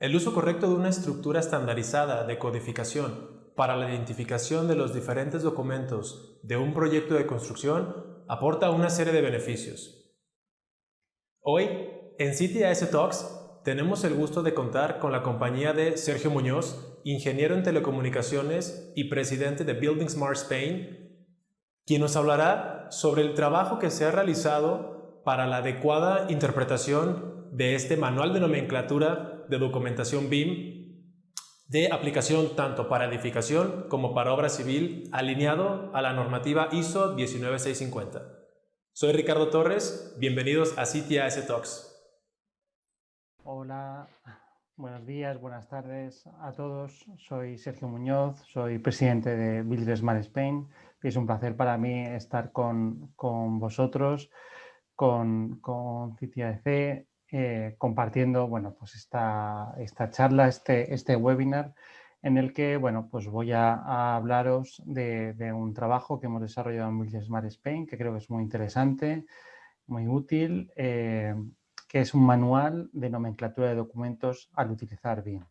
El uso correcto de una estructura estandarizada de codificación para la identificación de los diferentes documentos de un proyecto de construcción aporta una serie de beneficios. Hoy, en CTAS Talks, tenemos el gusto de contar con la compañía de Sergio Muñoz, ingeniero en telecomunicaciones y presidente de Building Smart Spain, quien nos hablará sobre el trabajo que se ha realizado para la adecuada interpretación de este manual de nomenclatura de documentación BIM de aplicación tanto para edificación como para obra civil, alineado a la normativa ISO 19650. Soy Ricardo Torres, bienvenidos a CTAS Talks. Hola, buenos días, buenas tardes a todos. Soy Sergio Muñoz, soy presidente de Builders Smart Spain y es un placer para mí estar con vosotros, con CTAC, compartiendo pues esta charla, este webinar en el que pues voy a hablaros de un trabajo que hemos desarrollado en Builders Smart Spain, que creo que es muy interesante, muy útil, que es un manual de nomenclatura de documentos al utilizar BIM.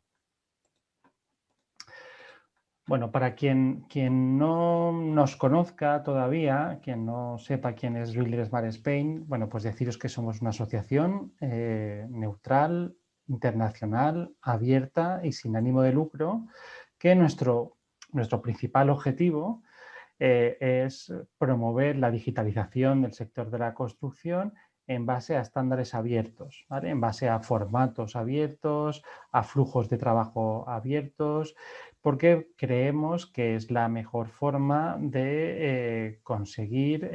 Bueno, para quien no nos conozca todavía, quien no sepa quién es Builders Smart Spain, pues deciros que somos una asociación neutral, internacional, abierta y sin ánimo de lucro, que nuestro principal objetivo es promover la digitalización del sector de la construcción en base a estándares abiertos, ¿vale? En base a formatos abiertos, a flujos de trabajo abiertos, porque creemos que es la mejor forma de conseguir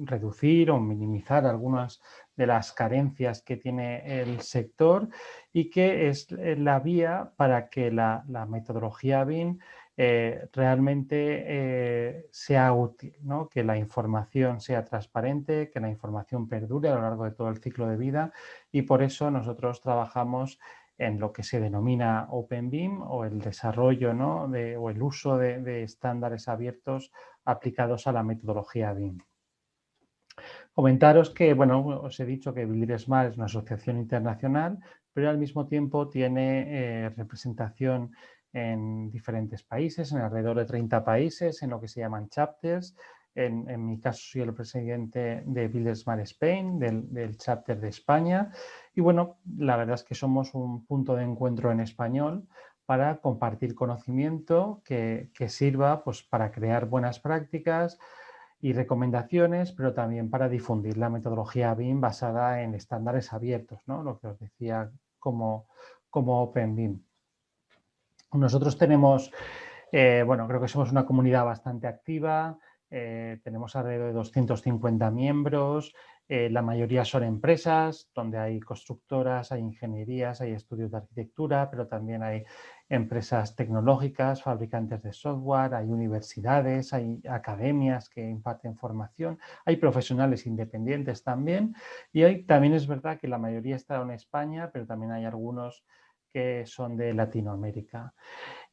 reducir o minimizar algunas de las carencias que tiene el sector y que es la vía para que la metodología BIM realmente sea útil, ¿no? Que la información sea transparente, que la información perdure a lo largo de todo el ciclo de vida y por eso nosotros trabajamos en lo que se denomina Open BIM o el desarrollo, ¿no? o el uso de estándares abiertos aplicados a la metodología BIM. Comentaros que, os he dicho que Builder Smart es una asociación internacional, pero al mismo tiempo tiene representación en diferentes países, en alrededor de 30 países, en lo que se llaman chapters. En mi caso soy el presidente de Builder Smart Spain, del chapter de España. Y la verdad es que somos un punto de encuentro en español para compartir conocimiento que sirva para crear buenas prácticas y recomendaciones, pero también para difundir la metodología BIM basada en estándares abiertos, ¿no? Lo que os decía como Open BIM. Nosotros tenemos, creo que somos una comunidad bastante activa, tenemos alrededor de 250 miembros, la mayoría son empresas, donde hay constructoras, hay ingenierías, hay estudios de arquitectura, pero también hay empresas tecnológicas, fabricantes de software, hay universidades, hay academias que imparten formación, hay profesionales independientes también y hoy también es verdad que la mayoría está en España, pero también hay algunos que son de Latinoamérica.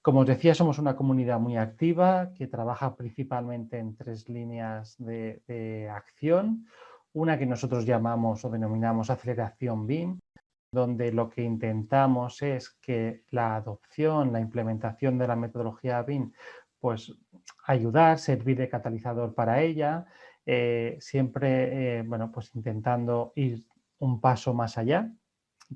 Como os decía, somos una comunidad muy activa que trabaja principalmente en 3 líneas de acción. Una que nosotros llamamos o denominamos aceleración BIM, donde lo que intentamos es que la adopción, la implementación de la metodología BIM, pues ayudar, servir de catalizador para ella, siempre pues intentando ir un paso más allá.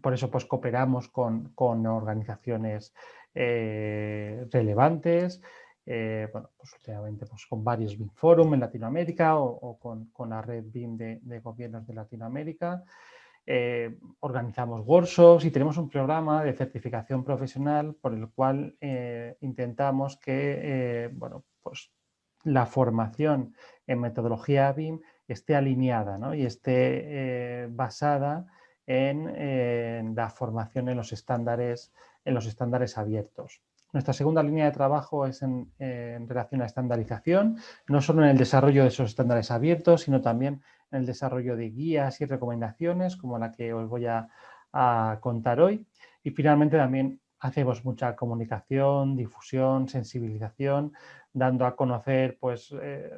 Por eso pues cooperamos con organizaciones relevantes, pues últimamente pues, con varios BIM Forum en Latinoamérica o con la red BIM de gobiernos de Latinoamérica. Organizamos workshops y tenemos un programa de certificación profesional por el cual intentamos que pues la formación en metodología BIM esté alineada, ¿no? Y esté basada en la formación en los estándares abiertos. Nuestra segunda línea de trabajo es en relación a estandarización, no solo en el desarrollo de esos estándares abiertos, sino también en el desarrollo de guías y recomendaciones, como la que os voy a contar hoy. Y finalmente también hacemos mucha comunicación, difusión, sensibilización dando a conocer pues,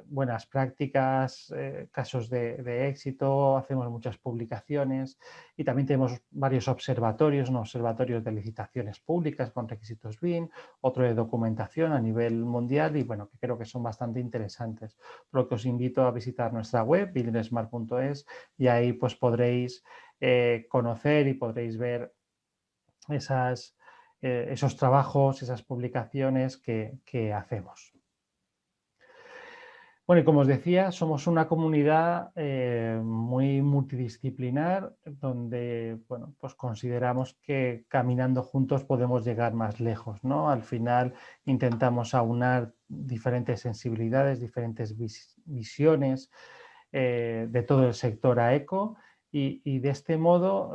buenas prácticas, casos de éxito, hacemos muchas publicaciones y también tenemos varios observatorios, ¿no? Observatorios de licitaciones públicas con requisitos BIM, otro de documentación a nivel mundial y bueno, que creo que son bastante interesantes. Por lo que os invito a visitar nuestra web, buildingsmart.es, y ahí pues podréis conocer y podréis ver esos trabajos, esas publicaciones que hacemos. Bueno, y como os decía, somos una comunidad muy multidisciplinar donde bueno, pues consideramos que caminando juntos podemos llegar más lejos, ¿no? Al final intentamos aunar diferentes sensibilidades, diferentes visiones de todo el sector AECO y de este modo,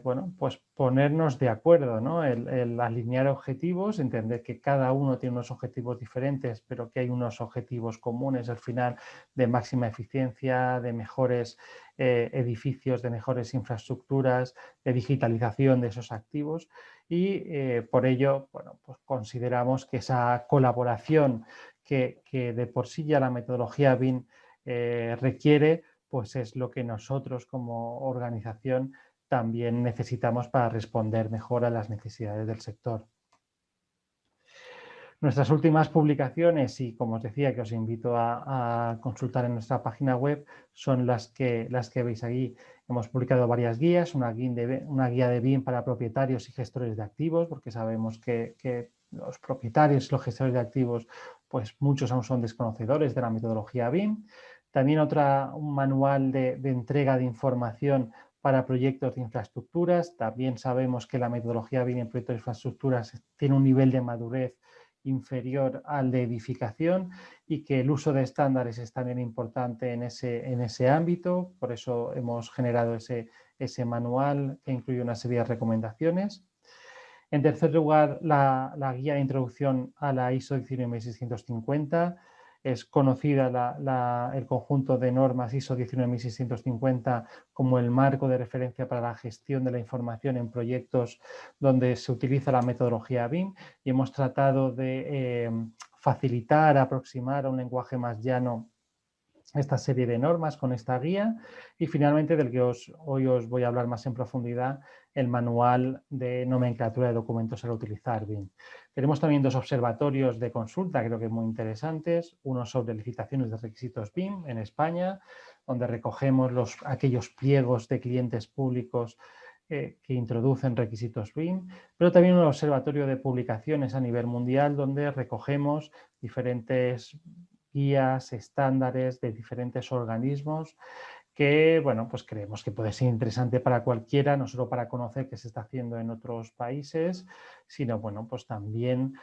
bueno, pues ponernos de acuerdo, ¿no? El alinear objetivos, entender que cada uno tiene unos objetivos diferentes, pero que hay unos objetivos comunes al final de máxima eficiencia, de mejores edificios, de mejores infraestructuras, de digitalización de esos activos y por ello, bueno, pues consideramos que esa colaboración que de por sí ya la metodología BIM requiere, pues es lo que nosotros como organización también necesitamos para responder mejor a las necesidades del sector. Nuestras últimas publicaciones, y como os decía que os invito a consultar en nuestra página web, son las que veis aquí. Hemos publicado varias guías, una guía de BIM para propietarios y gestores de activos, porque sabemos que los propietarios y los gestores de activos, pues muchos aún son desconocedores de la metodología BIM. También un manual de entrega de información para proyectos de infraestructuras. También sabemos que la metodología BIM en proyectos de infraestructuras tiene un nivel de madurez inferior al de edificación y que el uso de estándares es también importante en ese ámbito. Por eso hemos generado ese manual que incluye una serie de recomendaciones. En tercer lugar, la guía de introducción a la ISO 19650. Es conocida el conjunto de normas ISO 19650 como el marco de referencia para la gestión de la información en proyectos donde se utiliza la metodología BIM y hemos tratado de facilitar, aproximar a un lenguaje más llano esta serie de normas con esta guía y finalmente del que hoy os voy a hablar más en profundidad, el manual de nomenclatura de documentos al utilizar BIM. Tenemos también dos observatorios de consulta, creo que muy interesantes, uno sobre licitaciones de requisitos BIM en España, donde recogemos aquellos pliegos de clientes públicos que introducen requisitos BIM, pero también un observatorio de publicaciones a nivel mundial donde recogemos diferentes guías, estándares de diferentes organismos que, bueno, pues creemos que puede ser interesante para cualquiera, no solo para conocer qué se está haciendo en otros países, sino, bueno, pues también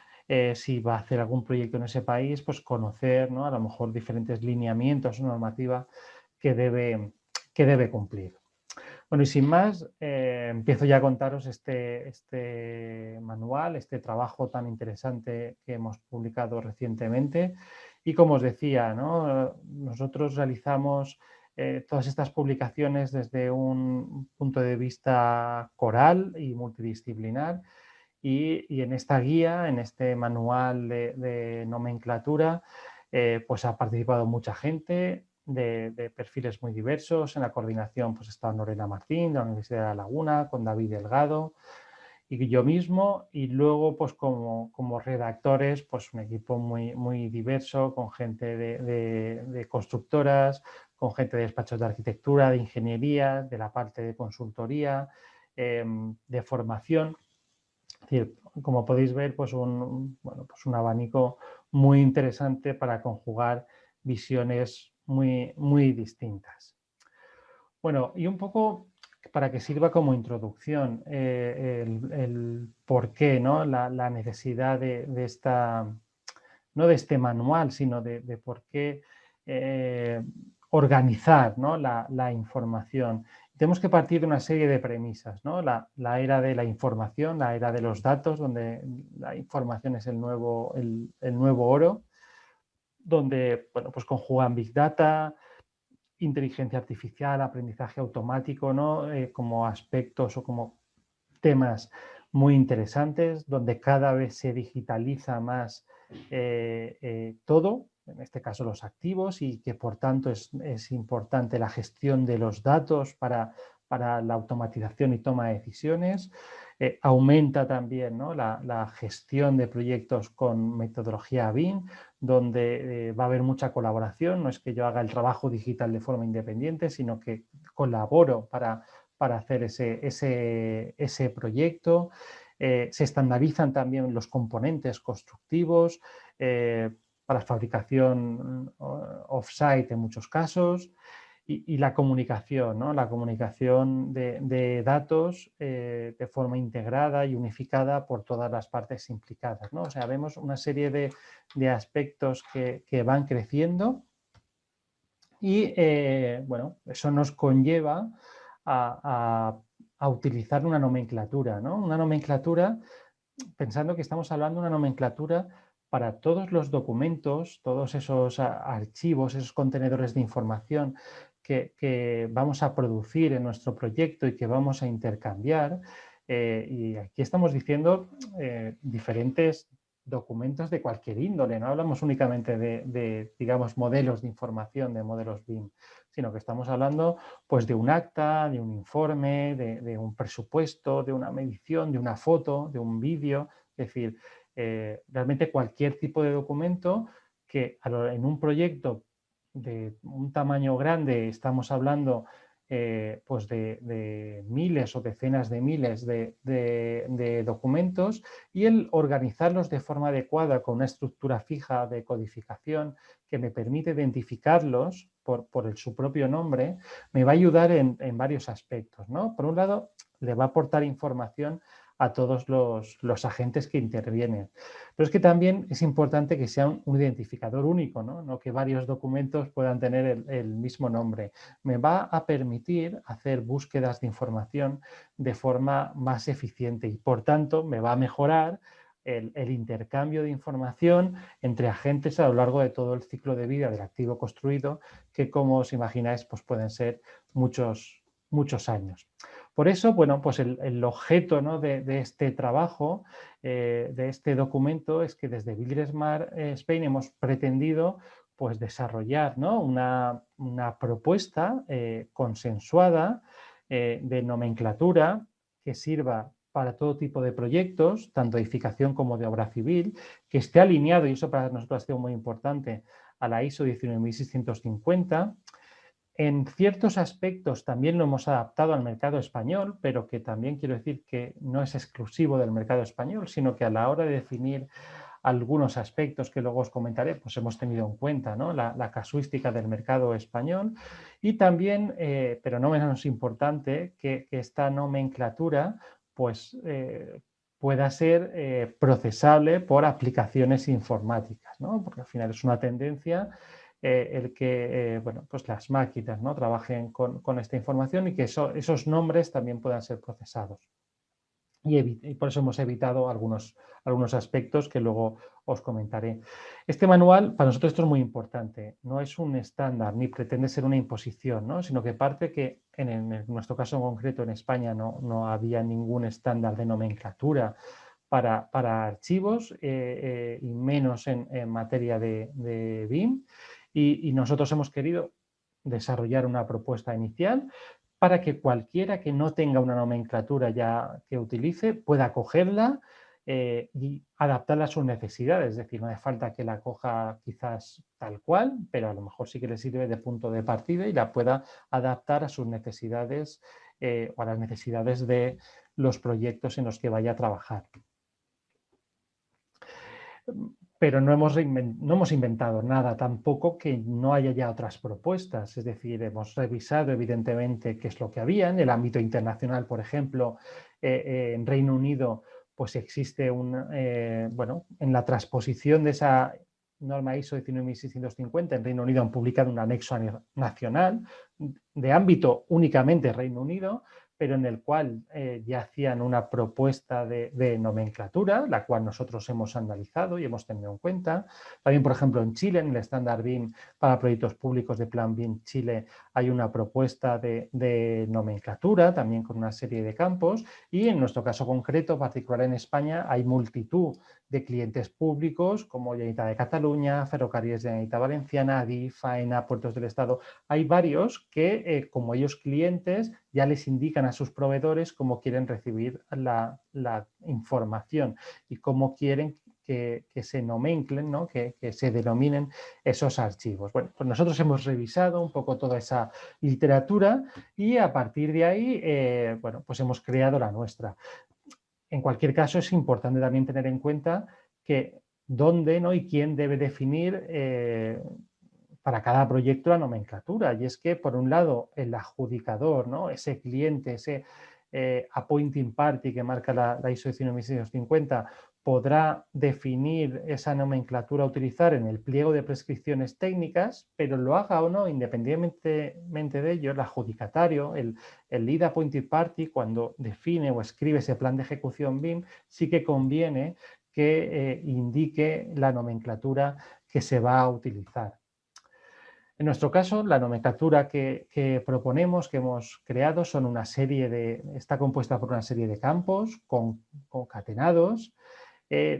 si va a hacer algún proyecto en ese país, pues conocer, ¿no? A lo mejor diferentes lineamientos o normativa que debe cumplir. Bueno, y sin más, empiezo ya a contaros este manual, este trabajo tan interesante que hemos publicado recientemente. Y como os decía, ¿no? Nosotros realizamos todas estas publicaciones desde un punto de vista coral y multidisciplinar. Y en esta guía, en este manual de nomenclatura, pues ha participado mucha gente de perfiles muy diversos. En la coordinación pues está Lorena Martín de la Universidad de La Laguna, con David Delgado y yo mismo. Y luego pues como redactores pues un equipo muy diverso con gente de constructoras, con gente de despachos de arquitectura, de ingeniería, de la parte de consultoría, de formación. Es decir, como podéis ver, pues pues un abanico muy interesante para conjugar visiones muy distintas. Bueno, y un poco para que sirva como introducción, el por qué, ¿no? La necesidad de esta, no de este manual, sino de por qué organizar, ¿no? la información. Tenemos que partir de una serie de premisas, ¿no? La era de la información, la era de los datos, donde la información es el nuevo oro, donde bueno, pues conjugan Big Data, inteligencia artificial, aprendizaje automático, ¿no? Como aspectos o como temas muy interesantes, donde cada vez se digitaliza más todo, en este caso los activos, y que por tanto es importante la gestión de los datos para la automatización y toma de decisiones. Aumenta también, ¿no?, la gestión de proyectos con metodología BIM, donde va a haber mucha colaboración. No es que yo haga el trabajo digital de forma independiente, sino que colaboro para hacer ese proyecto. Se estandarizan también los componentes constructivos para fabricación off-site en muchos casos. Y la comunicación, ¿no? La comunicación de datos de forma integrada y unificada por todas las partes implicadas, ¿no? O sea, vemos una serie de aspectos que van creciendo y, bueno, eso nos conlleva a utilizar una nomenclatura, ¿no? Una nomenclatura, pensando que estamos hablando de una nomenclatura para todos los documentos, todos esos archivos, esos contenedores de información que vamos a producir en nuestro proyecto y que vamos a intercambiar. Y aquí estamos diciendo diferentes documentos de cualquier índole, no hablamos únicamente digamos, modelos de información, de modelos BIM, sino que estamos hablando pues de un acta, de un informe, de un presupuesto, de una medición, de una foto, de un vídeo. Es decir, realmente cualquier tipo de documento que en un proyecto de un tamaño grande estamos hablando pues de miles o decenas de miles de documentos, y el organizarlos de forma adecuada con una estructura fija de codificación que me permite identificarlos por su propio nombre, me va a ayudar en varios aspectos, ¿no? Por un lado, le va a aportar información a todos los agentes que intervienen. Pero es que también es importante que sea un identificador único, ¿no? No que varios documentos puedan tener el mismo nombre. Me va a permitir hacer búsquedas de información de forma más eficiente y, por tanto, me va a mejorar el intercambio de información entre agentes a lo largo de todo el ciclo de vida del activo construido, que, como os imagináis, pues pueden ser muchos años. Por eso, bueno, pues el objeto, ¿no?, de este trabajo, de este documento, es que desde Builder Smart Spain hemos pretendido pues desarrollar, ¿no?, una propuesta consensuada de nomenclatura que sirva para todo tipo de proyectos, tanto de edificación como de obra civil, que esté alineado, y eso para nosotros ha sido muy importante, a la ISO 19650. En ciertos aspectos también lo hemos adaptado al mercado español, pero que también quiero decir que no es exclusivo del mercado español, sino que a la hora de definir algunos aspectos que luego os comentaré, pues hemos tenido en cuenta, ¿no?, la casuística del mercado español, y también, pero no menos importante, que esta nomenclatura pues, pueda ser procesable por aplicaciones informáticas, ¿no? Porque al final es una tendencia el que bueno, pues las máquinas, ¿no?, trabajen con esta información y que esos nombres también puedan ser procesados. Y por eso hemos evitado algunos aspectos que luego os comentaré. Este manual, para nosotros esto es muy importante, no es un estándar ni pretende ser una imposición, ¿no?, sino que parte que en nuestro caso en concreto en España no había ningún estándar de nomenclatura para archivos y menos en materia de BIM, y nosotros hemos querido desarrollar una propuesta inicial para que cualquiera que no tenga una nomenclatura ya que utilice pueda cogerla y adaptarla a sus necesidades. Es decir, no hace falta que la coja quizás tal cual, pero a lo mejor sí que le sirve de punto de partida y la pueda adaptar a sus necesidades o a las necesidades de los proyectos en los que vaya a trabajar. Pero no hemos inventado nada tampoco que no haya ya otras propuestas. Es decir, hemos revisado evidentemente qué es lo que había. En el ámbito internacional, por ejemplo, en Reino Unido, pues existe bueno, en la transposición de esa norma ISO 19650, en Reino Unido han publicado un anexo nacional de ámbito únicamente Reino Unido, pero en el cual ya hacían una propuesta de nomenclatura, la cual nosotros hemos analizado y hemos tenido en cuenta. También, por ejemplo, en Chile, en el estándar BIM para proyectos públicos de Plan BIM Chile, hay una propuesta de nomenclatura, también con una serie de campos, y en nuestro caso concreto, particular en España, hay multitud de clientes públicos como Generalitat de Cataluña, Ferrocarriles de Generalitat Valenciana, ADIF, AENA, Puertos del Estado. Hay varios que, como ellos clientes, ya les indican a sus proveedores cómo quieren recibir la información y cómo quieren que se nomenclen, ¿no? que se denominen esos archivos. Bueno, pues nosotros hemos revisado un poco toda esa literatura y a partir de ahí, bueno, pues hemos creado la nuestra. En cualquier caso, es importante también tener en cuenta que dónde, ¿no? y quién debe definir para cada proyecto la nomenclatura. Y es que, por un lado, el adjudicador, ¿no? ese cliente, ese appointing party que marca la ISO 19650, podrá definir esa nomenclatura a utilizar en el pliego de prescripciones técnicas, pero lo haga o no, independientemente de ello, el adjudicatario, el lead appointed party, cuando define o escribe ese plan de ejecución BIM, sí que conviene que indique la nomenclatura que se va a utilizar. En nuestro caso, la nomenclatura que proponemos, que hemos creado, está compuesta por una serie de campos concatenados,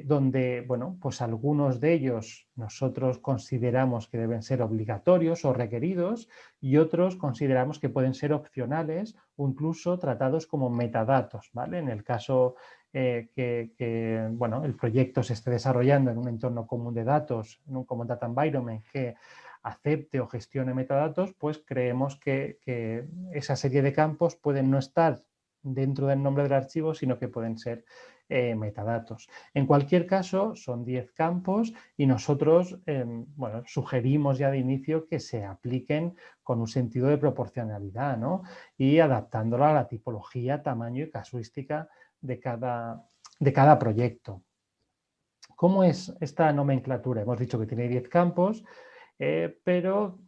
donde, bueno, pues algunos de ellos nosotros consideramos que deben ser obligatorios o requeridos y otros consideramos que pueden ser opcionales o incluso tratados como metadatos, ¿vale? En el caso bueno, el proyecto se esté desarrollando en un entorno común de datos, en un Common Data Environment que acepte o gestione metadatos, pues creemos que esa serie de campos pueden no estar dentro del nombre del archivo, sino que pueden ser metadatos. En cualquier caso, son 10 campos y nosotros bueno, sugerimos ya de inicio que se apliquen con un sentido de proporcionalidad, ¿no? Y adaptándolo a la tipología, tamaño y casuística de cada proyecto. ¿Cómo es esta nomenclatura? Hemos dicho que tiene 10 campos, pero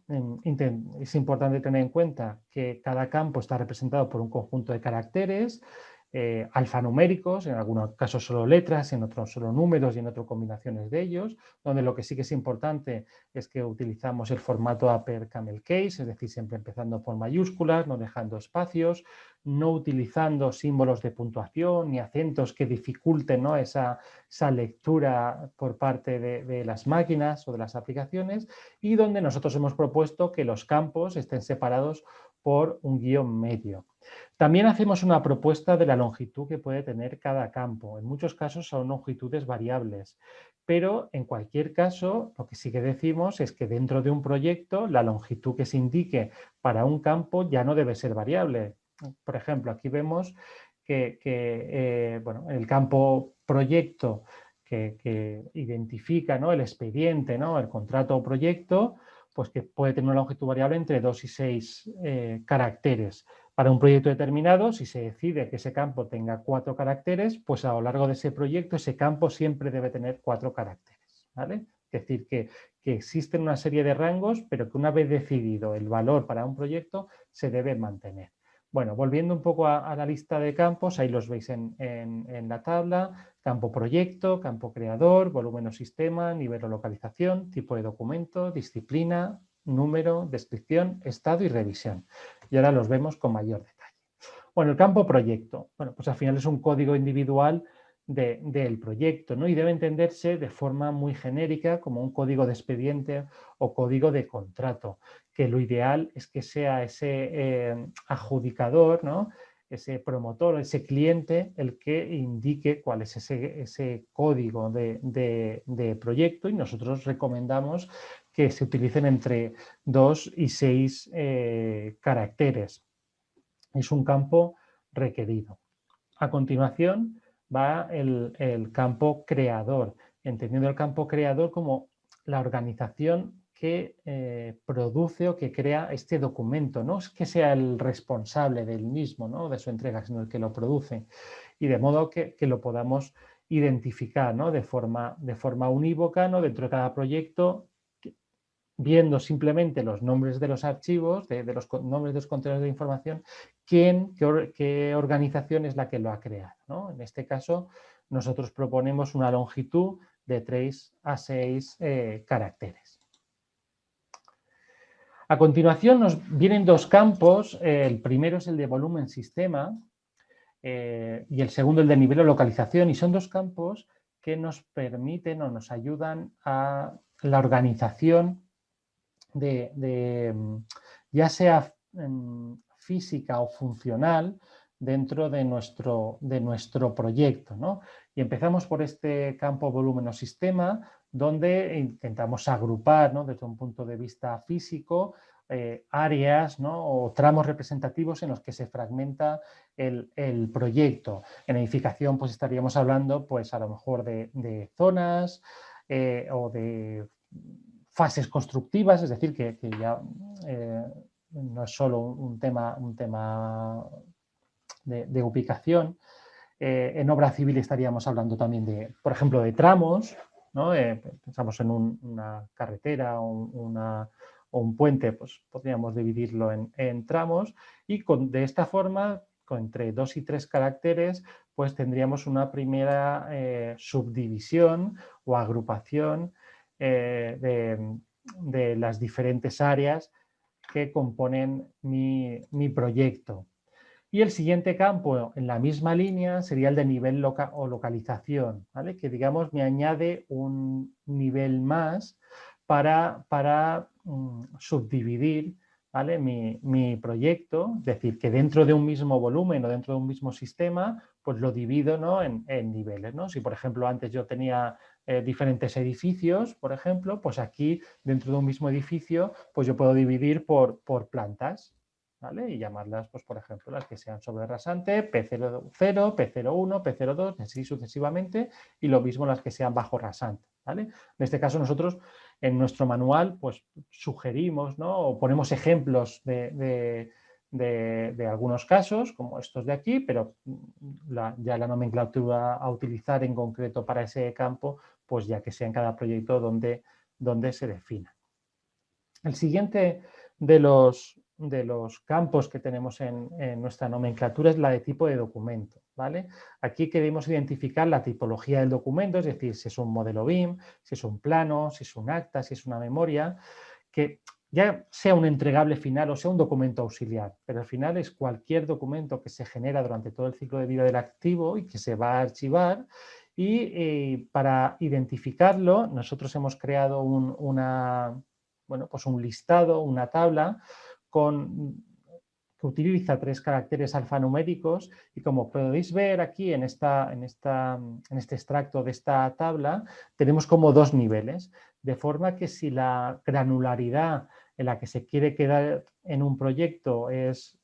es importante tener en cuenta que cada campo está representado por un conjunto de caracteres alfanuméricos, en algunos casos solo letras, en otros solo números y en otros combinaciones de ellos, donde lo que sí que es importante es que utilizamos el formato upper camel case, es decir, siempre empezando por mayúsculas, no dejando espacios, no utilizando símbolos de puntuación ni acentos que dificulten, ¿no? esa lectura por parte de las máquinas o de las aplicaciones, y donde nosotros hemos propuesto que los campos estén separados por un guión medio. También hacemos una propuesta de la longitud que puede tener cada campo. En muchos casos son longitudes variables, pero en cualquier caso lo que sí que decimos es que dentro de un proyecto la longitud que se indique para un campo ya no debe ser variable. Por ejemplo, aquí vemos que bueno, el campo proyecto que identifica, ¿no? el expediente, ¿no? el contrato o proyecto, pues que puede tener una longitud variable entre 2 y 6 caracteres. Para un proyecto determinado, si se decide que ese campo tenga 4 caracteres, pues a lo largo de ese proyecto ese campo siempre debe tener 4 caracteres, ¿vale? Es decir, que existen una serie de rangos, pero que una vez decidido el valor para un proyecto, se debe mantener. Bueno, volviendo un poco a la lista de campos, ahí los veis en la tabla: campo proyecto, campo creador, volumen o sistema, nivel o localización, tipo de documento, disciplina, número, descripción, estado y revisión. Y ahora los vemos con mayor detalle. Bueno, el campo proyecto, bueno, pues al final es un código individual del proyecto, ¿no? Y debe entenderse de forma muy genérica como un código de expediente o código de contrato, que lo ideal es que sea ese adjudicador, ¿no? ese promotor, ese cliente, el que indique cuál es ese código de proyecto, y nosotros recomendamos que se utilicen entre 2 y 6 caracteres. Es un campo requerido. A continuación va el campo creador, entendiendo el campo creador como la organización que produce o que crea este documento. No es que sea el responsable del mismo, ¿no? de su entrega, sino el que lo produce. Y de modo que lo podamos identificar, ¿no? de forma unívoca, ¿no? dentro de cada proyecto, viendo simplemente los nombres de los archivos, de los nombres de los contenedores de información, qué organización es la que lo ha creado, ¿no? En este caso, nosotros proponemos una longitud de 3 a 6 caracteres. A continuación nos vienen dos campos, el primero es el de volumen sistema y el segundo el de nivel o localización, y son dos campos que nos permiten o nos ayudan a la organización ya sea física o funcional dentro de nuestro proyecto, ¿no? Y empezamos por este campo volumen o sistema, donde intentamos agrupar, ¿no?, desde un punto de vista físico, áreas, ¿no?, o tramos representativos en los que se fragmenta el proyecto. En edificación pues estaríamos hablando pues a lo mejor de zonas o de fases constructivas, es decir, que ya no es solo un tema de ubicación. En obra civil estaríamos hablando también de, por ejemplo, de tramos, ¿no? Pensamos en una carretera o un puente, pues podríamos dividirlo en tramos y de esta forma, entre 2 y 3 caracteres, pues tendríamos una primera subdivisión o agrupación de las diferentes áreas que componen mi proyecto. Y el siguiente campo en la misma línea sería el de nivel o localización, ¿vale? Que digamos me añade un nivel más para subdividir, ¿vale?, mi proyecto, es decir, que dentro de un mismo volumen o dentro de un mismo sistema, pues lo divido, ¿no?, en niveles, ¿no? Si, por ejemplo, antes yo tenía diferentes edificios, por ejemplo, pues aquí dentro de un mismo edificio, pues yo puedo dividir por plantas, ¿vale? Y llamarlas, pues, por ejemplo, las que sean sobre rasante, P00, P01, P02, así sucesivamente, y lo mismo las que sean bajo rasante, ¿vale? En este caso nosotros en nuestro manual pues sugerimos, ¿no?, o ponemos ejemplos de algunos casos, como estos de aquí, pero ya la nomenclatura a utilizar en concreto para ese campo, pues ya que sea en cada proyecto donde se defina. El siguiente de los campos que tenemos en nuestra nomenclatura es la de tipo de documento, ¿vale? Aquí queremos identificar la tipología del documento, es decir, si es un modelo BIM, si es un plano, si es un acta, si es una memoria, que ya sea un entregable final o sea un documento auxiliar, pero al final es cualquier documento que se genera durante todo el ciclo de vida del activo y que se va a archivar. Y para identificarlo, nosotros hemos creado un listado, una tabla que utiliza 3 caracteres alfanuméricos y como podéis ver aquí en este extracto de esta tabla, tenemos como 2 niveles, de forma que si la granularidad en la que se quiere quedar en un proyecto es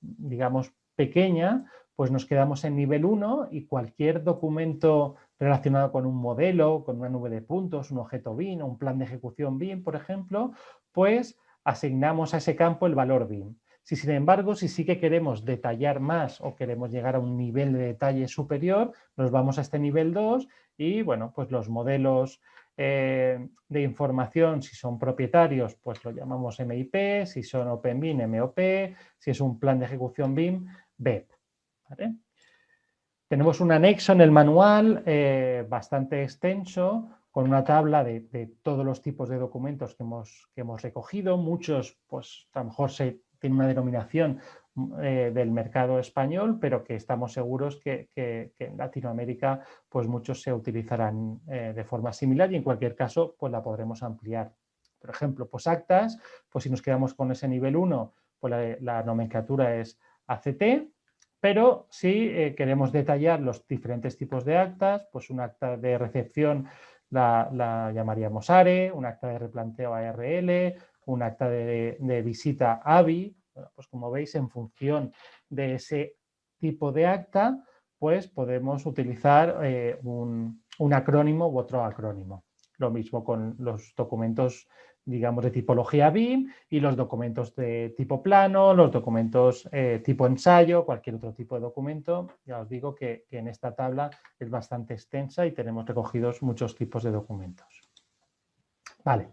digamos, pequeña, pues nos quedamos en nivel 1 y cualquier documento relacionado con un modelo, con una nube de puntos, un objeto BIM o un plan de ejecución BIM, por ejemplo, pues asignamos a ese campo el valor BIM. Si, sin embargo, si sí que queremos detallar más o queremos llegar a un nivel de detalle superior, nos vamos a este nivel 2 y, bueno, pues los modelos de información, si son propietarios, pues lo llamamos MIP, si son Open BIM, MOP, si es un plan de ejecución BIM, BEP. ¿Vale? Tenemos un anexo en el manual bastante extenso con una tabla de todos los tipos de documentos que hemos recogido. Muchos, pues a lo mejor tienen una denominación del mercado español, pero que estamos seguros que en Latinoamérica pues muchos se utilizarán de forma similar y en cualquier caso pues la podremos ampliar. Por ejemplo, pues actas, pues si nos quedamos con ese nivel 1, pues la nomenclatura es ACT. Pero si queremos detallar los diferentes tipos de actas, pues un acta de recepción la llamaríamos ARE, un acta de replanteo ARL, un acta de visita AVI. Bueno, pues como veis, en función de ese tipo de acta, pues podemos utilizar un acrónimo u otro acrónimo. Lo mismo con los documentos, digamos, de tipología BIM y los documentos de tipo plano, los documentos tipo ensayo, cualquier otro tipo de documento. Ya os digo que en esta tabla es bastante extensa y tenemos recogidos muchos tipos de documentos. Vale.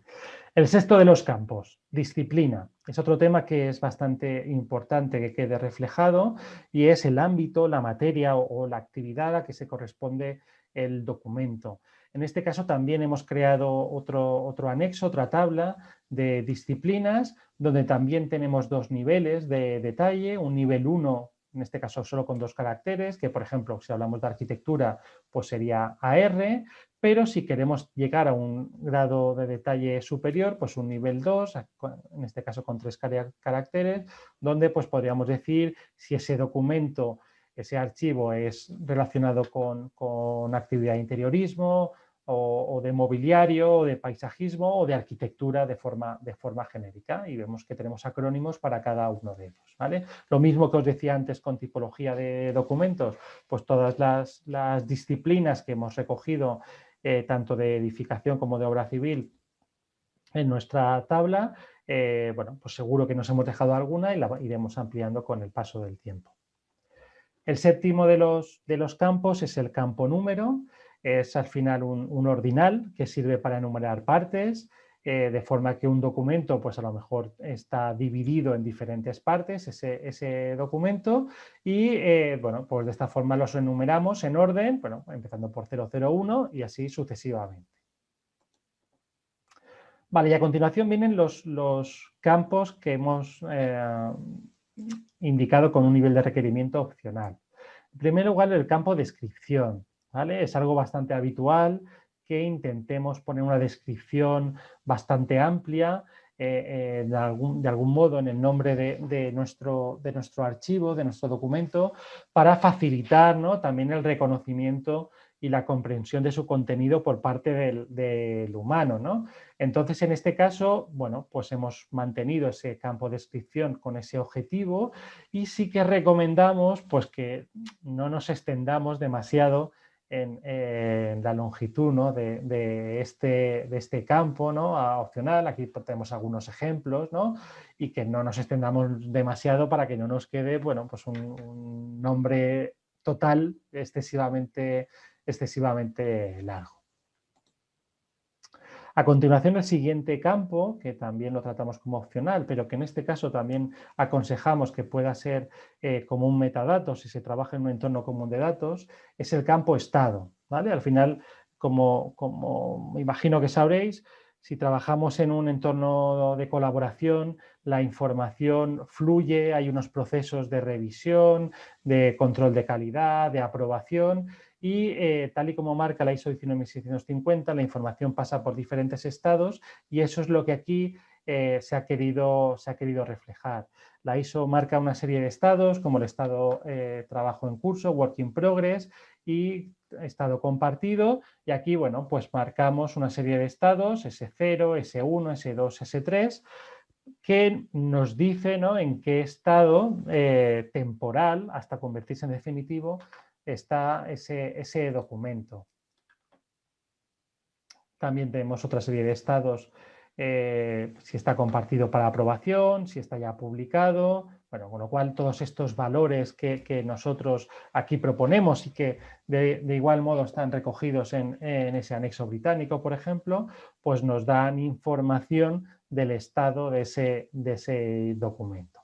El sexto de los campos, disciplina. Es otro tema que es bastante importante que quede reflejado y es el ámbito, la materia o la actividad a que se corresponde el documento. En este caso también hemos creado otro anexo, otra tabla de disciplinas, donde también tenemos dos niveles de detalle, un nivel 1, en este caso solo con 2 caracteres, que por ejemplo, si hablamos de arquitectura, pues sería AR, pero si queremos llegar a un grado de detalle superior, pues un nivel 2, en este caso con 3 caracteres, donde pues podríamos decir si ese documento, ese archivo es relacionado con actividad de interiorismo o de mobiliario, o de paisajismo o de arquitectura de forma genérica, y vemos que tenemos acrónimos para cada uno de ellos, ¿vale? Lo mismo que os decía antes con tipología de documentos, pues todas las disciplinas que hemos recogido tanto de edificación como de obra civil en nuestra tabla, bueno, pues seguro que nos hemos dejado alguna y la iremos ampliando con el paso del tiempo. El séptimo de los campos es el campo número, es al final un ordinal que sirve para enumerar partes, de forma que un documento, pues a lo mejor está dividido en diferentes partes, ese documento, y bueno, pues de esta forma los enumeramos en orden, bueno, empezando por 001 y así sucesivamente. Vale, y a continuación vienen los campos que hemos indicado con un nivel de requerimiento opcional. En primer lugar, el campo descripción, ¿vale? Es algo bastante habitual que intentemos poner una descripción bastante amplia, de algún modo en el nombre de nuestro archivo, de nuestro documento, para facilitar, ¿no?, también el reconocimiento y la comprensión de su contenido por parte del humano, ¿no? Entonces, en este caso, bueno, pues hemos mantenido ese campo de descripción con ese objetivo y sí que recomendamos pues que no nos extendamos demasiado en la longitud, ¿no?, de este campo, ¿no?, opcional. Aquí tenemos algunos ejemplos, ¿no?, y que no nos extendamos demasiado para que no nos quede, bueno, pues un nombre total excesivamente largo. A continuación, el siguiente campo, que también lo tratamos como opcional, pero que en este caso también aconsejamos que pueda ser como un metadato si se trabaja en un entorno común de datos, es el campo estado, ¿vale? Al final, como me imagino que sabréis, si trabajamos en un entorno de colaboración, la información fluye, hay unos procesos de revisión, de control de calidad, de aprobación, y tal y como marca la ISO 19650, la información pasa por diferentes estados y eso es lo que aquí se ha querido reflejar. La ISO marca una serie de estados, como el estado trabajo en curso, work in progress, y estado compartido, y aquí, bueno, pues marcamos una serie de estados, S0, S1, S2, S3, que nos dice, ¿no?, en qué estado temporal, hasta convertirse en definitivo, está ese documento. También tenemos otra serie de estados, si está compartido para aprobación, si está ya publicado, bueno, con lo cual todos estos valores que nosotros aquí proponemos y que de igual modo están recogidos en ese anexo británico, por ejemplo, pues nos dan información del estado de ese documento.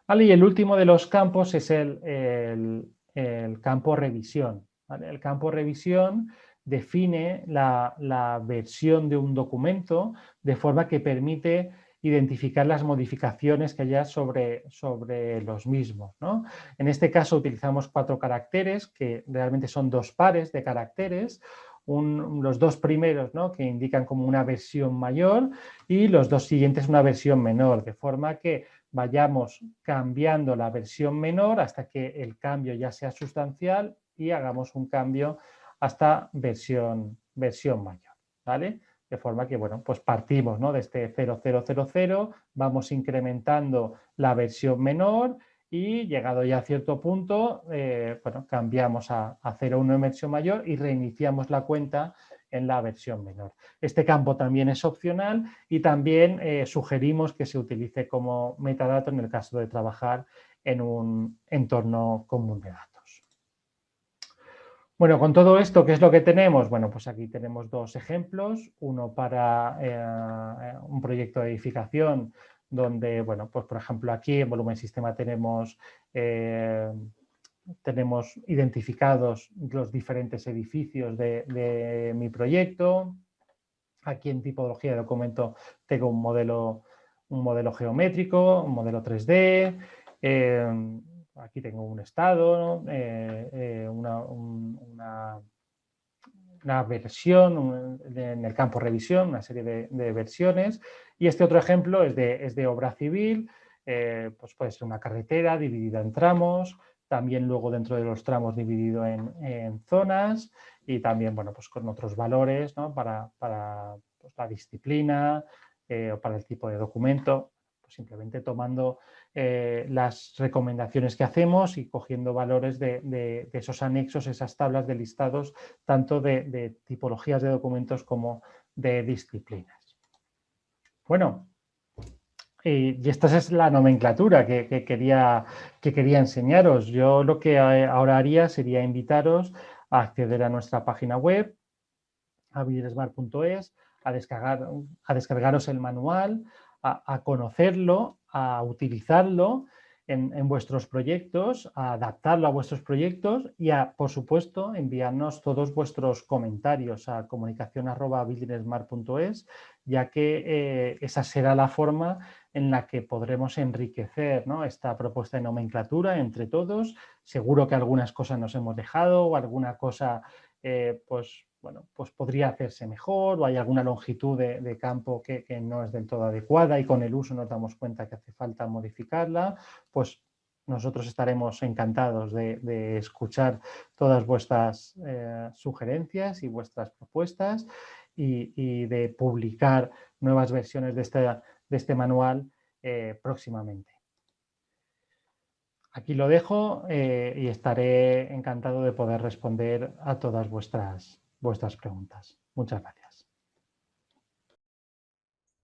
Vale, y el último de los campos es el campo revisión, ¿vale? El campo revisión define la versión de un documento de forma que permite identificar las modificaciones que haya sobre los mismos, ¿no? En este caso utilizamos 4 caracteres, que realmente son 2 pares de caracteres, los 2 primeros, ¿no?, que indican como una versión mayor y los 2 siguientes una versión menor, de forma que vayamos cambiando la versión menor hasta que el cambio ya sea sustancial y hagamos un cambio hasta versión mayor, ¿vale? De forma que, bueno, pues partimos, ¿no?, de este 0000, vamos incrementando la versión menor y llegado ya a cierto punto, bueno, cambiamos a 01 en versión mayor y reiniciamos la cuenta en la versión menor. Este campo también es opcional y también sugerimos que se utilice como metadato en el caso de trabajar en un entorno común de datos. Bueno, con todo esto, ¿qué es lo que tenemos? Bueno, pues aquí tenemos dos ejemplos, uno para un proyecto de edificación donde, bueno, pues por ejemplo aquí en Volumen Sistema tenemos identificados los diferentes edificios de mi proyecto. Aquí en tipología de documento tengo un modelo geométrico, un modelo 3D. Aquí tengo un estado, ¿no? Una versión en el campo revisión, una serie de versiones. Y este otro ejemplo es de obra civil, pues puede ser una carretera dividida en tramos, también luego dentro de los tramos dividido en zonas y también, bueno, pues con otros valores, ¿no? para pues, la disciplina o para el tipo de documento, pues simplemente tomando las recomendaciones que hacemos y cogiendo valores de esos anexos, esas tablas de listados, tanto de tipologías de documentos como de disciplinas. Bueno, y esta es la nomenclatura que quería enseñaros. Yo lo que ahora haría sería invitaros a acceder a nuestra página web, a vidresmart.es, a descargaros el manual, a conocerlo, a utilizarlo en vuestros proyectos, a adaptarlo a vuestros proyectos y a, por supuesto, enviarnos todos vuestros comentarios a comunicación@vidresmart.es, ya que esa será la forma en la que podremos enriquecer, ¿no?, esta propuesta de nomenclatura entre todos. Seguro que algunas cosas nos hemos dejado o alguna cosa pues podría hacerse mejor o hay alguna longitud de campo que no es del todo adecuada y con el uso nos damos cuenta que hace falta modificarla, pues nosotros estaremos encantados de escuchar todas vuestras sugerencias y vuestras propuestas y de publicar nuevas versiones de este manual próximamente. Aquí lo dejo y estaré encantado de poder responder a todas vuestras preguntas. Muchas gracias.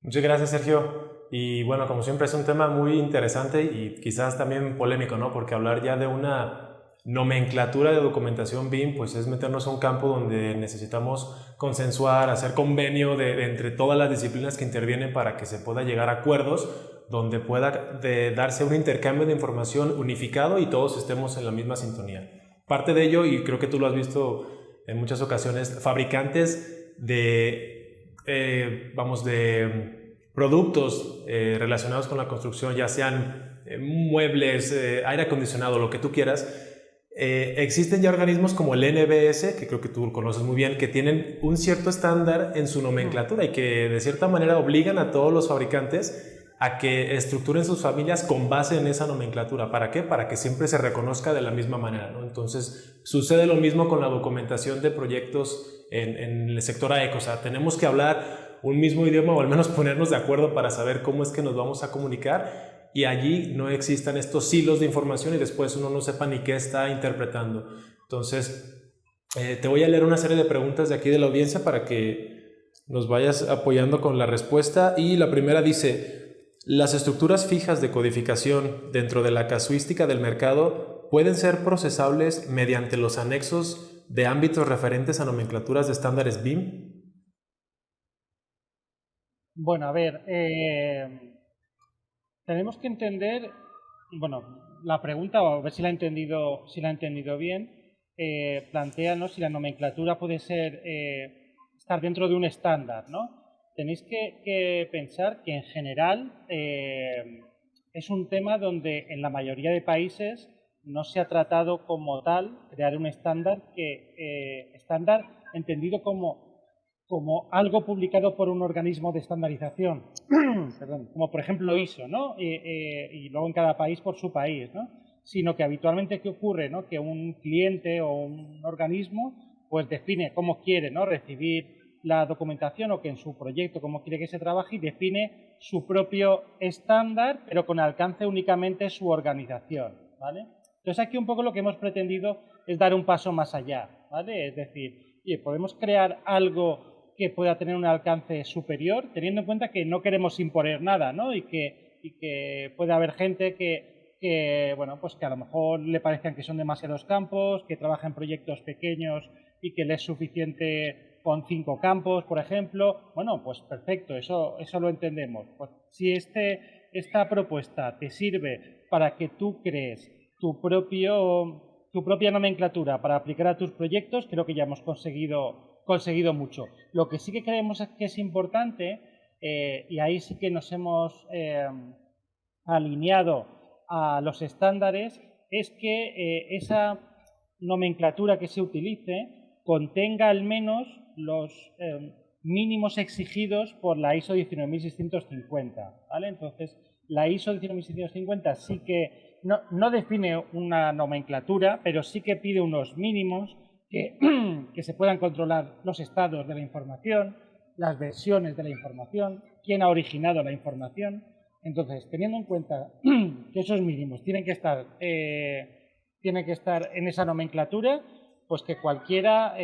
Muchas gracias, Sergio. Y bueno, como siempre es un tema muy interesante y quizás también polémico, ¿no? Porque hablar ya de una nomenclatura de documentación BIM, pues es meternos a un campo donde necesitamos consensuar, hacer convenio de entre todas las disciplinas que intervienen para que se pueda llegar a acuerdos, donde pueda darse un intercambio de información unificado y todos estemos en la misma sintonía. Parte de ello, y creo que tú lo has visto en muchas ocasiones, fabricantes de productos relacionados con la construcción, ya sean muebles, aire acondicionado, lo que tú quieras. Existen ya organismos como el NBS, que creo que tú conoces muy bien, que tienen un cierto estándar en su nomenclatura y que de cierta manera obligan a todos los fabricantes a que estructuren sus familias con base en esa nomenclatura. ¿Para qué? Para que siempre se reconozca de la misma manera, ¿no? Entonces, sucede lo mismo con la documentación de proyectos en el sector AECO. O sea, tenemos que hablar un mismo idioma o al menos ponernos de acuerdo para saber cómo es que nos vamos a comunicar y allí no existan estos hilos de información y después uno no sepa ni qué está interpretando. Entonces, te voy a leer una serie de preguntas de aquí de la audiencia para que nos vayas apoyando con la respuesta. Y la primera dice: ¿las estructuras fijas de codificación dentro de la casuística del mercado pueden ser procesables mediante los anexos de ámbitos referentes a nomenclaturas de estándares BIM? Bueno, a ver, tenemos que entender, bueno, la pregunta, a ver si la he entendido bien, plantea, ¿no?, si la nomenclatura puede ser estar dentro de un estándar, ¿no? Tenéis que pensar que en general es un tema donde en la mayoría de países no se ha tratado como tal crear un estándar estándar entendido como algo publicado por un organismo de estandarización, perdón, como por ejemplo ISO, ¿no? Y luego en cada país por su país, ¿no? Sino que habitualmente, ¿qué ocurre? ¿No? Que un cliente o un organismo pues define cómo quiere, ¿no?, recibir la documentación o que en su proyecto cómo quiere que se trabaje y define su propio estándar, pero con alcance únicamente su organización, ¿vale? Entonces aquí un poco lo que hemos pretendido es dar un paso más allá, ¿vale? Es decir, oye, podemos crear algo que pueda tener un alcance superior, teniendo en cuenta que no queremos imponer nada, ¿no? Y que puede haber gente que que, bueno, pues que a lo mejor le parezcan que son demasiados campos, que trabaja en proyectos pequeños y que le es suficiente con 5 campos, por ejemplo. Bueno, pues perfecto, eso lo entendemos. Pues si esta propuesta te sirve para que tú crees tu propia nomenclatura para aplicar a tus proyectos, creo que ya hemos conseguido mucho. Lo que sí que creemos que es importante, y ahí sí que nos hemos alineado a los estándares, es que esa nomenclatura que se utilice contenga al menos los mínimos exigidos por la ISO 19650, ¿vale? Entonces, la ISO 19650 sí que no define una nomenclatura, pero sí que pide unos mínimos que se puedan controlar los estados de la información, las versiones de la información, quién ha originado la información. Entonces, teniendo en cuenta que esos mínimos tienen que estar en esa nomenclatura, pues que cualquiera,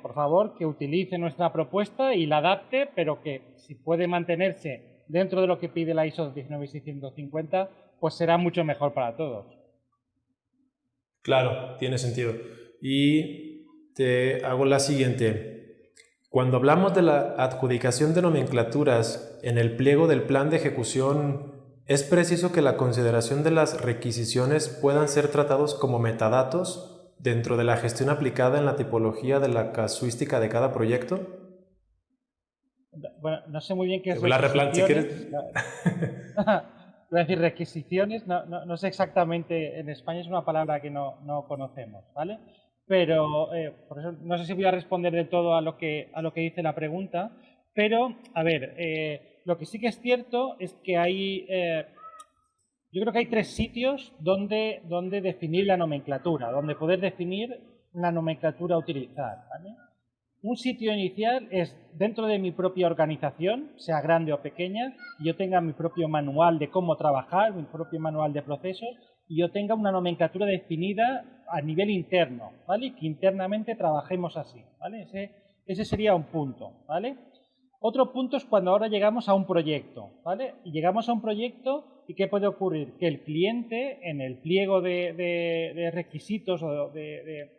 por favor, que utilice nuestra propuesta y la adapte, pero que si puede mantenerse dentro de lo que pide la ISO 19650, pues será mucho mejor para todos. Claro, tiene sentido. Y te hago la siguiente. Cuando hablamos de la adjudicación de nomenclaturas en el pliego del plan de ejecución, ¿es preciso que la consideración de las requisiciones puedan ser tratados como metadatos dentro de la gestión aplicada en la tipología de la casuística de cada proyecto? Bueno, no sé muy bien qué es requisiciones. Si quieres... Voy a decir requisiciones, no sé exactamente, en España es una palabra que no conocemos, ¿vale? Pero por eso no sé si voy a responder de todo a lo que dice la pregunta, pero a ver, lo que sí que es cierto es que yo creo que hay 3 sitios donde definir la nomenclatura, donde poder definir una nomenclatura a utilizar, ¿vale? Un sitio inicial es dentro de mi propia organización, sea grande o pequeña, y yo tenga mi propio manual de cómo trabajar, mi propio manual de procesos, y yo tenga una nomenclatura definida a nivel interno, ¿vale? Y que internamente trabajemos así, ¿vale? Ese sería un punto, ¿vale? Otro punto es cuando ahora llegamos a un proyecto, ¿vale? Y llegamos a un proyecto y ¿qué puede ocurrir? Que el cliente en el pliego de requisitos o de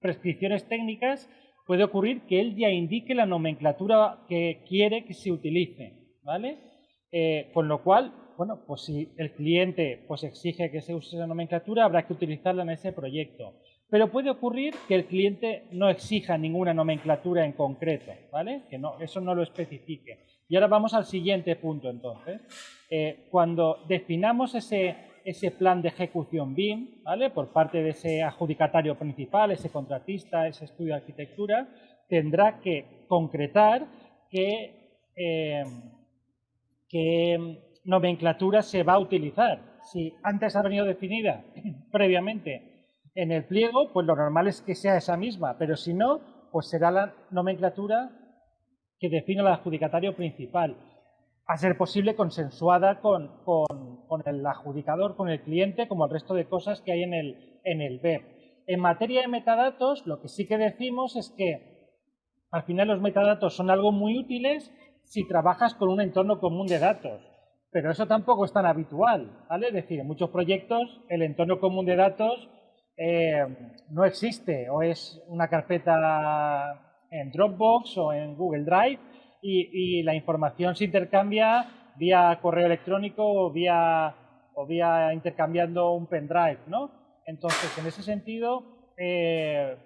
prescripciones técnicas puede ocurrir que él ya indique la nomenclatura que quiere que se utilice, ¿vale? Con lo cual, bueno, pues si el cliente pues exige que se use esa nomenclatura, habrá que utilizarla en ese proyecto. Pero puede ocurrir que el cliente no exija ninguna nomenclatura en concreto, ¿vale? Que eso no lo especifique. Y ahora vamos al siguiente punto, entonces. Cuando definamos ese plan de ejecución BIM, ¿vale? Por parte de ese adjudicatario principal, ese contratista, ese estudio de arquitectura, tendrá que concretar qué nomenclatura se va a utilizar. Si antes ha venido definida previamente en el pliego, pues lo normal es que sea esa misma, pero si no, pues será la nomenclatura que define el adjudicatario principal, a ser posible consensuada con el adjudicador, con el cliente, como el resto de cosas que hay en el BEP. En materia de metadatos, lo que sí que decimos es que al final los metadatos son algo muy útiles si trabajas con un entorno común de datos, pero eso tampoco es tan habitual, ¿vale? Es decir, en muchos proyectos el entorno común de datos no existe, o es una carpeta en Dropbox o en Google Drive y la información se intercambia vía correo electrónico o vía intercambiando un pendrive, ¿no? Entonces, en ese sentido,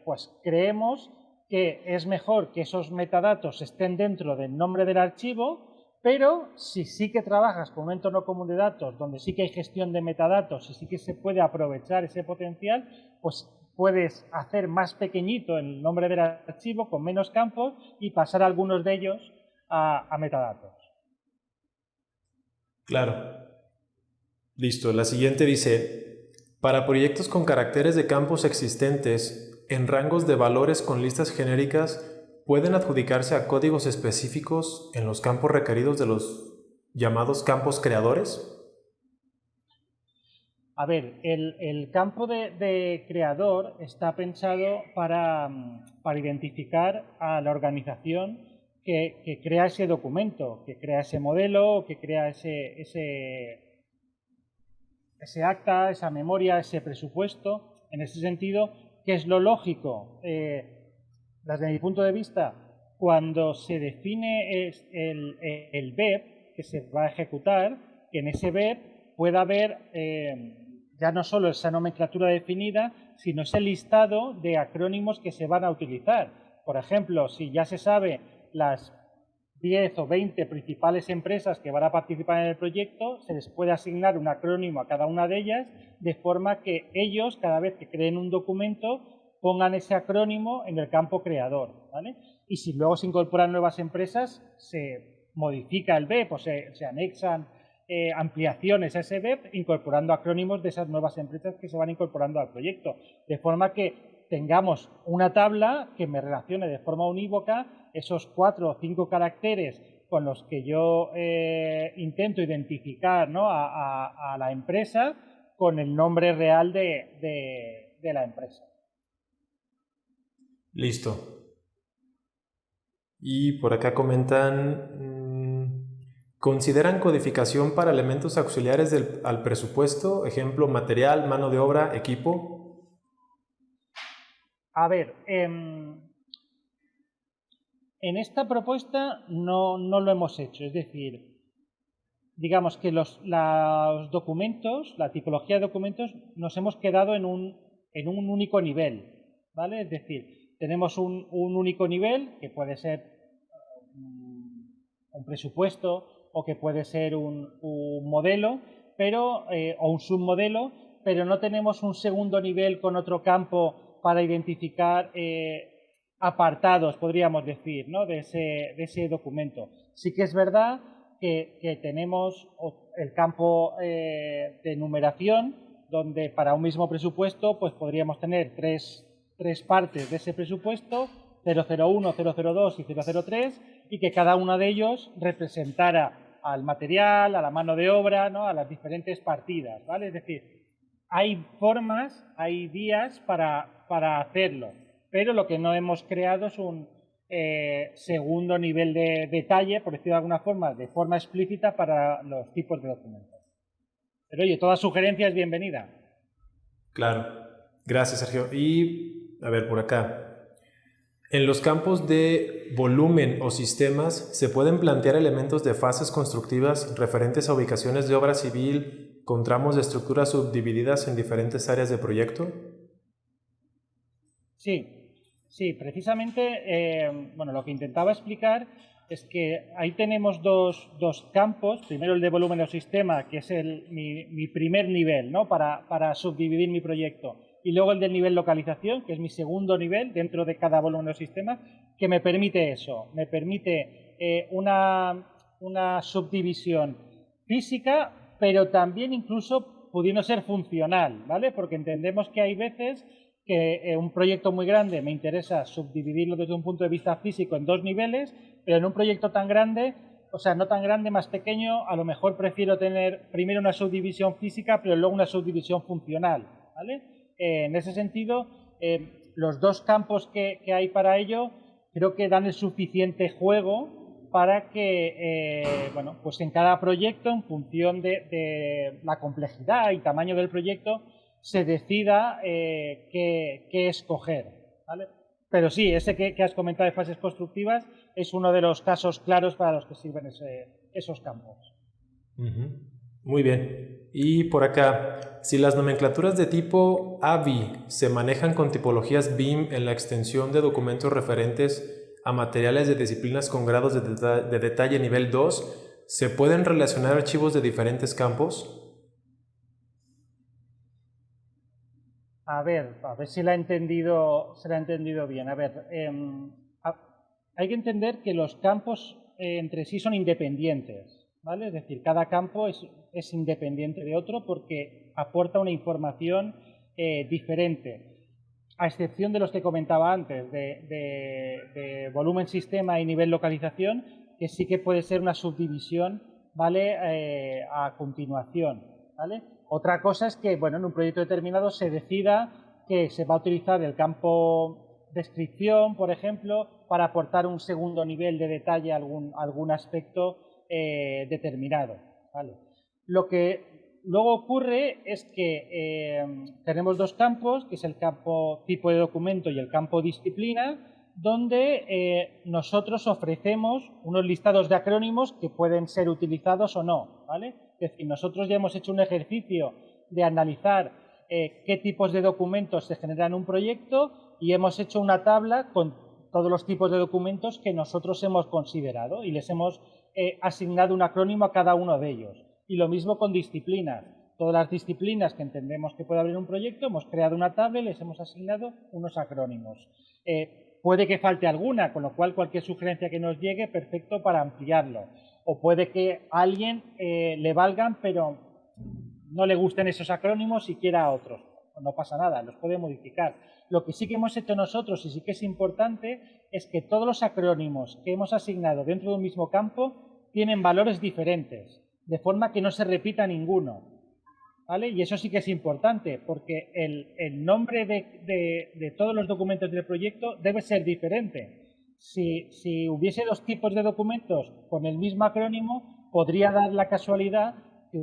pues creemos que es mejor que esos metadatos estén dentro del nombre del archivo, pero si sí que trabajas con un entorno común de datos donde sí que hay gestión de metadatos y sí que se puede aprovechar ese potencial, pues puedes hacer más pequeñito el nombre del archivo con menos campos y pasar algunos de ellos a metadatos. Claro. Listo. La siguiente dice, para proyectos con caracteres de campos existentes en rangos de valores con listas genéricas, ¿pueden adjudicarse a códigos específicos en los campos requeridos de los llamados campos creadores? A ver, el campo de creador está pensado para identificar a la organización que crea ese documento, que crea ese modelo, que crea ese ese acta, esa memoria, ese presupuesto. En ese sentido, ¿qué es lo lógico? Desde mi punto de vista, cuando se define el BEP que se va a ejecutar, que en ese BEP pueda haber ya no solo esa nomenclatura definida, sino ese listado de acrónimos que se van a utilizar. Por ejemplo, si ya se sabe las 10 o 20 principales empresas que van a participar en el proyecto, se les puede asignar un acrónimo a cada una de ellas, de forma que ellos, cada vez que creen un documento, pongan ese acrónimo en el campo creador, ¿vale? Y si luego se incorporan nuevas empresas, se modifica el BEP o se anexan ampliaciones a ese BEP incorporando acrónimos de esas nuevas empresas que se van incorporando al proyecto, de forma que tengamos una tabla que me relacione de forma unívoca esos 4 o 5 caracteres con los que yo intento identificar, ¿no?, a la empresa con el nombre real de la empresa. Listo. Y por acá comentan, ¿consideran codificación para elementos auxiliares al presupuesto? Ejemplo, material, mano de obra, equipo. A ver, en esta propuesta no lo hemos hecho. Es decir, digamos que los documentos, la tipología de documentos, nos hemos quedado en un único nivel, ¿vale? Es decir, tenemos un único nivel que puede ser un presupuesto o que puede ser un modelo, o un submodelo, pero no tenemos un segundo nivel con otro campo para identificar apartados, podríamos decir, ¿no?, de ese documento. Sí que es verdad que tenemos el campo de numeración, donde para un mismo presupuesto pues podríamos tener tres partes de ese presupuesto, 001, 002 y 003, y que cada uno de ellos representara al material, a la mano de obra, ¿no?, a las diferentes partidas, ¿vale? Es decir, hay formas, hay vías para hacerlo, pero lo que no hemos creado es un segundo nivel de detalle, por decirlo de alguna forma, de forma explícita para los tipos de documentos. Pero oye, toda sugerencia es bienvenida. Claro. Gracias, Sergio. Y, a ver, por acá. En los campos de volumen o sistemas, ¿se pueden plantear elementos de fases constructivas referentes a ubicaciones de obra civil con tramos de estructuras subdivididas en diferentes áreas de proyecto? Sí, precisamente, bueno, lo que intentaba explicar es que ahí tenemos dos campos. Primero el de volumen o sistema, que es mi primer nivel, ¿no?, para subdividir mi proyecto. Y luego el del nivel localización, que es mi segundo nivel dentro de cada volumen o sistema, que me permite eso. Me permite una subdivisión física, pero también incluso pudiendo ser funcional, ¿vale? Porque entendemos que hay veces que un proyecto muy grande me interesa subdividirlo desde un punto de vista físico en 2 niveles, pero en un proyecto tan grande, o sea, no tan grande, más pequeño, a lo mejor prefiero tener primero una subdivisión física, pero luego una subdivisión funcional, ¿vale? En ese sentido, los dos campos que hay para ello creo que dan el suficiente juego para que, bueno, pues en cada proyecto, en función de la complejidad y tamaño del proyecto, se decida qué escoger, ¿vale? Pero sí, ese que has comentado de fases constructivas es uno de los casos claros para los que sirven esos campos. Muy bien. Y por acá, si las nomenclaturas de tipo AVI se manejan con tipologías BIM en la extensión de documentos referentes a materiales de disciplinas con grados de detalle nivel 2, ¿se pueden relacionar archivos de diferentes campos? A ver si la he entendido bien. A ver, hay que entender que los campos entre sí son independientes, ¿vale? Es decir, cada campo es independiente de otro porque aporta una información diferente, a excepción de los que comentaba antes, de volumen sistema y nivel localización, que sí que puede ser una subdivisión, ¿vale?, a continuación, ¿vale? Otra cosa es que, bueno, en un proyecto determinado se decida que se va a utilizar el campo descripción, por ejemplo, para aportar un segundo nivel de detalle a algún aspecto determinado, ¿vale? Lo que luego ocurre es que tenemos dos campos, que es el campo tipo de documento y el campo disciplina, donde nosotros ofrecemos unos listados de acrónimos que pueden ser utilizados o no, ¿vale? Es decir, nosotros ya hemos hecho un ejercicio de analizar qué tipos de documentos se generan en un proyecto y hemos hecho una tabla con todos los tipos de documentos que nosotros hemos considerado y les hemos asignado un acrónimo a cada uno de ellos. Y lo mismo con disciplinas. Todas las disciplinas que entendemos que puede haber un proyecto, hemos creado una tabla y les hemos asignado unos acrónimos. Puede que falte alguna, con lo cual cualquier sugerencia que nos llegue, perfecto para ampliarlo. O puede que a alguien le valgan, pero no le gusten esos acrónimos y quiera otros. No pasa nada, los puede modificar. Lo que sí que hemos hecho nosotros, y sí que es importante, es que todos los acrónimos que hemos asignado dentro de un mismo campo tienen valores diferentes, de forma que no se repita ninguno. ¿Vale? Y eso sí que es importante, porque el nombre de todos los documentos del proyecto debe ser diferente. Si hubiese dos tipos de documentos con el mismo acrónimo, podría dar la casualidad que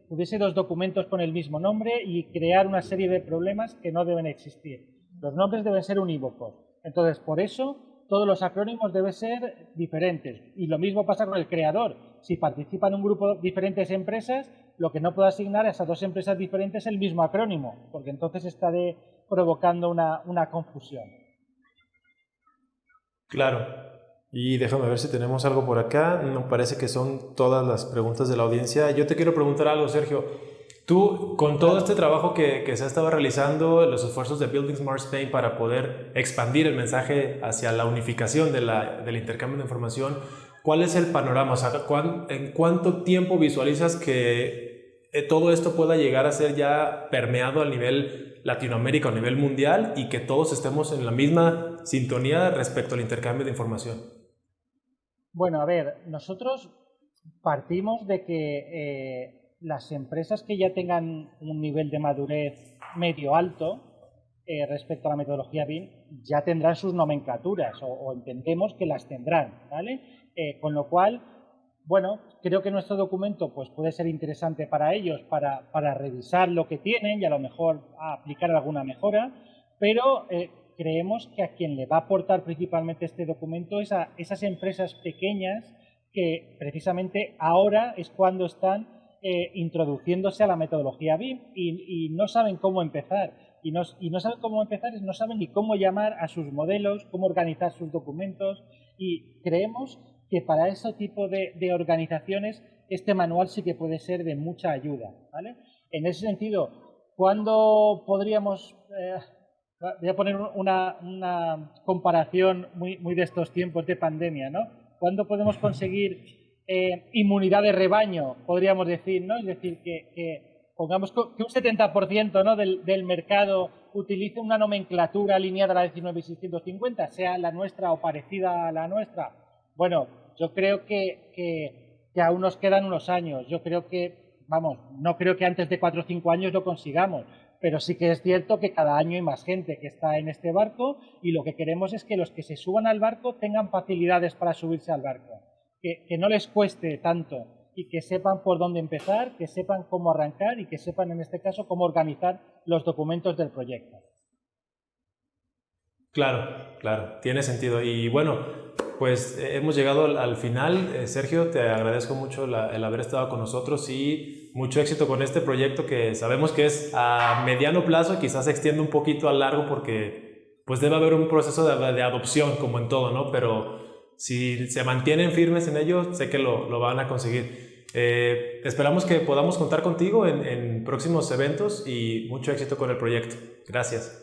hubiese dos documentos con el mismo nombre y crear una serie de problemas que no deben existir. Los nombres deben ser unívocos. Entonces, por eso, todos los acrónimos deben ser diferentes. Y lo mismo pasa con el creador. Si participan en un grupo de diferentes empresas, lo que no puedo asignar a esas dos empresas diferentes es el mismo acrónimo, porque entonces estaré provocando una confusión. Claro. Y déjame ver si tenemos algo por acá. Me parece que son todas las preguntas de la audiencia. Yo te quiero preguntar algo, Sergio. Tú, con todo este trabajo que se ha estado realizando, los esfuerzos de Building Smart Spain para poder expandir el mensaje hacia la unificación del intercambio de información, ¿cuál es el panorama? O sea, ¿en cuánto tiempo visualizas que todo esto pueda llegar a ser ya permeado a nivel Latinoamérica o a nivel mundial y que todos estemos en la misma sintonía respecto al intercambio de información? Bueno, a ver, nosotros partimos de que las empresas que ya tengan un nivel de madurez medio alto respecto a la metodología BIM ya tendrán sus nomenclaturas o entendemos que las tendrán, ¿vale? Con lo cual, bueno, creo que nuestro documento pues, puede ser interesante para ellos para revisar lo que tienen y a lo mejor aplicar alguna mejora, pero creemos que a quien le va a aportar principalmente este documento es a esas empresas pequeñas que precisamente ahora es cuando están introduciéndose a la metodología BIM y no saben cómo empezar. Y no saben cómo empezar, no saben ni cómo llamar a sus modelos, cómo organizar sus documentos y creemos que para ese tipo de organizaciones este manual sí que puede ser de mucha ayuda, ¿vale? En ese sentido, ¿cuándo podríamos...? Voy a poner una comparación muy de estos tiempos de pandemia, ¿no? ¿Cuándo podemos conseguir inmunidad de rebaño, podríamos decir, ¿no? Es decir, que pongamos que un 70%, ¿no? del mercado utilice una nomenclatura alineada a la 19650, sea la nuestra o parecida a la nuestra. Bueno, yo creo que aún nos quedan unos años. Yo creo que, vamos, no creo que antes de 4 o 5 años lo consigamos, pero sí que es cierto que cada año hay más gente que está en este barco y lo que queremos es que los que se suban al barco tengan facilidades para subirse al barco. Que no les cueste tanto y que sepan por dónde empezar, que sepan cómo arrancar y que sepan, en este caso, cómo organizar los documentos del proyecto. Claro, claro, tiene sentido. Y bueno, pues hemos llegado al final. Sergio, te agradezco mucho el haber estado con nosotros y mucho éxito con este proyecto que sabemos que es a mediano plazo y quizás se extiende un poquito a largo porque pues debe haber un proceso de adopción como en todo, ¿no? Pero si se mantienen firmes en ello, sé que lo van a conseguir. Esperamos que podamos contar contigo en próximos eventos y mucho éxito con el proyecto. Gracias.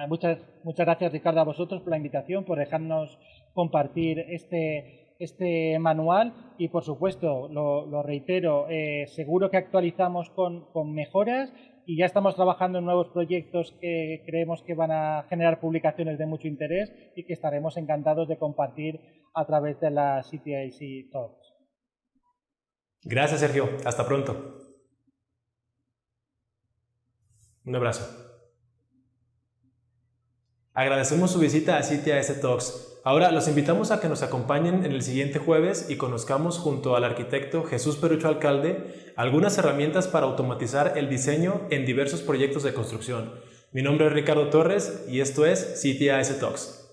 Muchas gracias, Ricardo, a vosotros por la invitación, por dejarnos compartir este manual y, por supuesto, lo reitero, seguro que actualizamos con mejoras y ya estamos trabajando en nuevos proyectos que creemos que van a generar publicaciones de mucho interés y que estaremos encantados de compartir a través de la CTIC Talks. Gracias, Sergio. Hasta pronto. Un abrazo. Agradecemos su visita a CTIC Talks. Ahora los invitamos a que nos acompañen en el siguiente jueves y conozcamos junto al arquitecto Jesús Perucho Alcalde algunas herramientas para automatizar el diseño en diversos proyectos de construcción. Mi nombre es Ricardo Torres y esto es CTIS Talks.